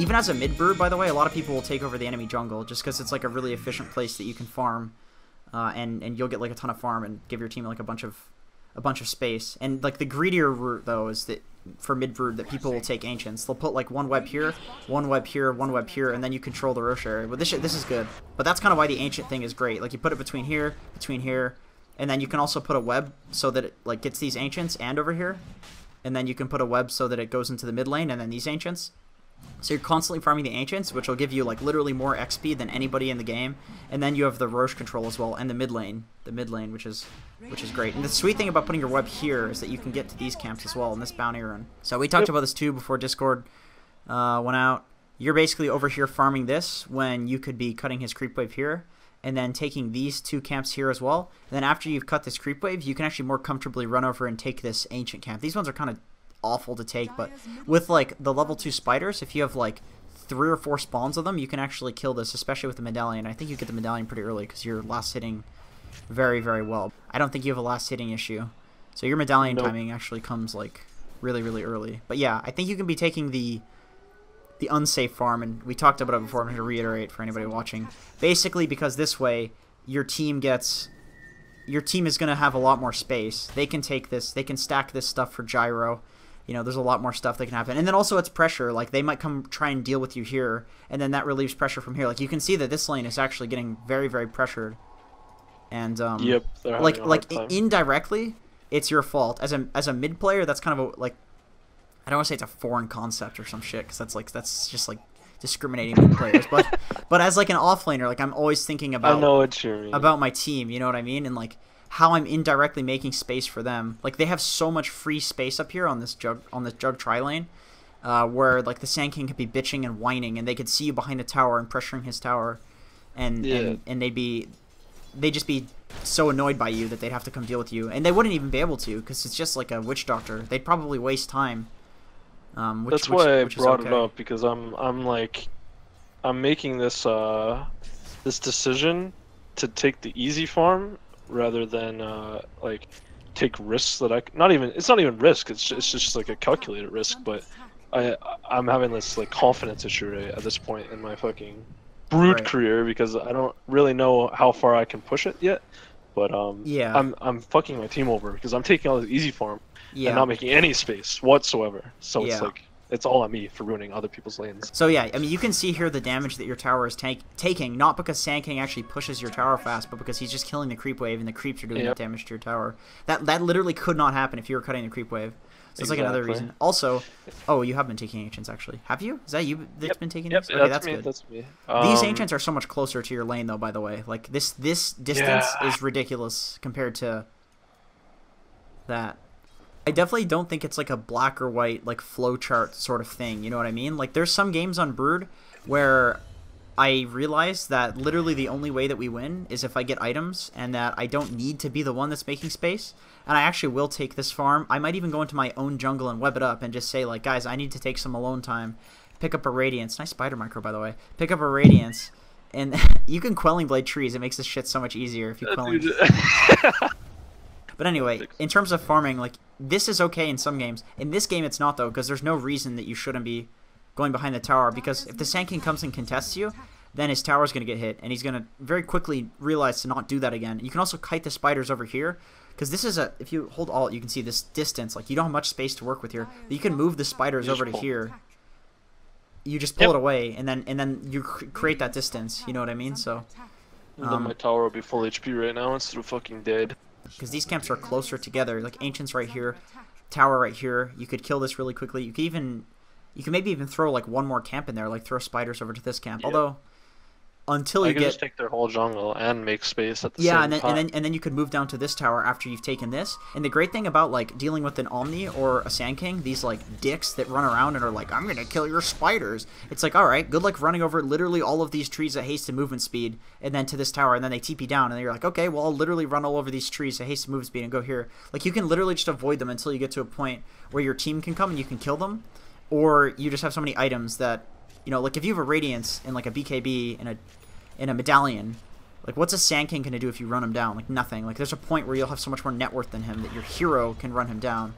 even as a mid brood, by the way, a lot of people will take over the enemy jungle just because it's like a really efficient place that you can farm, and you'll get like a ton of farm and give your team like a bunch of space. And like the greedier route though is that for mid brood that people will take ancients. They'll put like one web here, one web here, one web here, and then you control the Rosh area. But this is good. But that's kind of why the ancient thing is great. Like you put it between here, and then you can also put a web so that it like gets these ancients and over here. And then you can put a web so that it goes into the mid lane and then these ancients. So you're constantly farming the ancients, which will give you like literally more XP than anybody in the game. And then you have the Rosh control as well, and the mid lane, which is great. And the sweet thing about putting your web here is that you can get to these camps as well in this bounty run. So we talked about this too before Discord went out. You're basically over here farming this when you could be cutting his creep wave here, and then taking these 2 camps here as well. And then after you've cut this creep wave, you can actually more comfortably run over and take this ancient camp. These ones are kind of awful to take, but with like the level 2 spiders, if you have like 3 or 4 spawns of them, you can actually kill this, especially with the medallion. I think you get the medallion pretty early because you're last hitting very, very well. I don't think you have a last hitting issue. So your medallion timing actually comes like really, really early. But yeah, I think you can be taking the unsafe farm, and we talked about it before. I'm going to reiterate for anybody watching. Basically, because this way your team is going to have a lot more space. They can take this, they can stack this stuff for gyro. You know, there's a lot more stuff that can happen. And then also it's pressure. Like they might come try and deal with you here, and then that relieves pressure from here. Like you can see that this lane is actually getting very, very pressured. And yep, like indirectly, it's your fault. As a mid player, that's kind of a, like, I don't want to say it's a foreign concept or some shit, because that's just like discriminating mid players. But as like an offlaner, like I'm always thinking about, I know what you mean, about my team. You know what I mean? And like how I'm indirectly making space for them. Like they have so much free space up here on this jug tri lane, where like the Sand King could be bitching and whining, and they could see you behind the tower and pressuring his tower, and they'd just be so annoyed by you that they'd have to come deal with you, and they wouldn't even be able to because it's just like a witch doctor. They'd probably waste time. That's why I brought it up, because I'm making this this decision to take the easy farm rather than like take risks that it's not even risk, it's just like a calculated risk, but I'm having this like confidence issue at this point in my fucking brood career, because I don't really know how far I can push it yet. But yeah, I'm fucking my team over because I'm taking all the easy farm and not making any space whatsoever. So it's like it's all on me for ruining other people's lanes. So yeah, I mean you can see here the damage that your tower is taking, not because Sand King actually pushes your tower fast, but because he's just killing the creep wave, and the creeps are doing that damage to your tower. That literally could not happen if you were cutting the creep wave. So it's like another reason. Also, oh, you have been taking ancients actually. Have you? Is that you that's been taking these? Okay, that's good. That's me. These ancients are so much closer to your lane though, by the way. Like this distance is ridiculous compared to that. I definitely don't think it's like a black or white like flowchart sort of thing, you know what I mean? Like there's some games on Brood where I realize that literally the only way that we win is if I get items, and that I don't need to be the one that's making space. And I actually will take this farm. I might even go into my own jungle and web it up and just say like, guys, I need to take some alone time. Pick up a Radiance. Nice spider micro, by the way. Pick up a Radiance. And you can Quelling Blade trees. It makes this shit so much easier if you Quelling. But anyway, in terms of farming, like, this is okay in some games. In this game, it's not, though, because there's no reason that you shouldn't be going behind the tower. Because if the Sand King comes and contests you, then his tower's going to get hit, and he's going to very quickly realize to not do that again. You can also kite the spiders over here, because this is if you hold Alt, you can see this distance. Like, you don't have much space to work with here. But you can move the spiders over to here. You just pull it away, and then you create that distance. You know what I mean? So. And then my tower will be full HP right now instead of fucking dead. Because these camps are closer together. Like Ancients right here, tower right here. You could kill this really quickly. You can maybe even throw like one more camp in there, like throw spiders over to this camp. Yeah. Although, until you get just take their whole jungle and make space at the same time. and then you could move down to this tower after you've taken this. And the great thing about like dealing with an Omni or a Sand King, these like dicks that run around and are like, I'm gonna kill your spiders. It's like, all right, good luck running over literally all of these trees at haste and movement speed, and then to this tower, and then they TP down, and then you're like, okay, well I'll literally run all over these trees at haste and movement speed and go here. Like you can literally just avoid them until you get to a point where your team can come and you can kill them, or you just have so many items that, you know, like if you have a Radiance and like a BKB and a medallion, like what's a Sand King gonna do if you run him down? Like nothing. Like there's a point where you'll have so much more net worth than him that your hero can run him down.